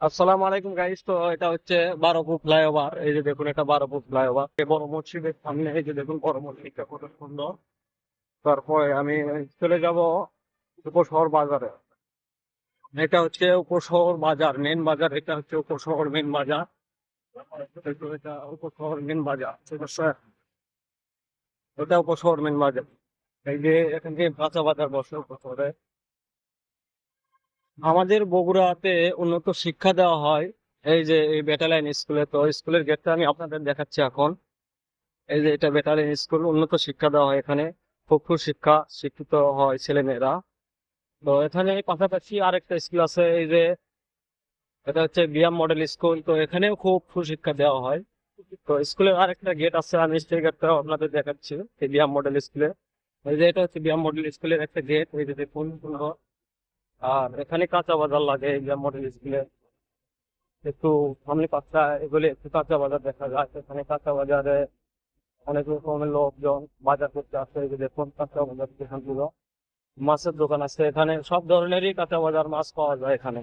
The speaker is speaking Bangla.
আসসালামু আলাইকুম গাইস। তো এটা হচ্ছে 12 ফুট ফ্লাইওভার। এই যে দেখুন, এটা 12 ফুট ফ্লাইওভার। বড় মসজিদের সামনে এই যে দেখুন, বড় মসজিদটা কত সুন্দর। তারপরে আমি চলে যাব উপশহর বাজারে। এটা হচ্ছে উপশহর বাজার, মেন বাজার। এটা হচ্ছে উপশহর মেন বাজার। এটা উপশহর মেন বাজার। এটা উপশহর মেন বাজার। এই যে এখান থেকে কাঁচা বাজার বসে উপশহরে। আমাদের বগুড়াতে উন্নত শিক্ষা দেওয়া হয় এই যে এই ব্যাটালিয়ন স্কুলে। তো স্কুলের গেটটা আমি আপনাদের দেখাচ্ছি এখন। এই যে এটা ব্যাটালিয়ন স্কুল, উন্নত শিক্ষা দেওয়া হয় এখানে। খুব শিক্ষা শিক্ষিত হয় ছেলে মেয়েরা। তো এখানে পাশাপাশি আরেকটা স্কুল আছে, এই যে এটা হচ্ছে বিয়াম মডেল স্কুল। তো এখানেও খুব সুশিক্ষা দেওয়া হয়। তো স্কুলের আরেকটা গেট আছে, আমি সেই গেটটাও আপনাদের দেখাচ্ছি। এই বিয়াম মডেল স্কুলে, এই যে এটা হচ্ছে বিয়াম মডেল স্কুলের একটা গেট। এই যে দেখুন সুন্দর। আর এখানে কাঁচা বাজার লাগে এই বিয়াম মডেল স্কুলে। একটু সামনে পাঁচটা এগুলি একটু কাঁচা বাজার দেখা যায়। এখানে কাঁচা বাজারে অনেক রকমের লোকজন বাজার করতে আসে। এই যে দেখুন কাঁচা বাজার দোকানগুলো, মাছের দোকান আছে এখানে। সব ধরনেরই কাঁচা বাজার মাছ পাওয়া যায় এখানে।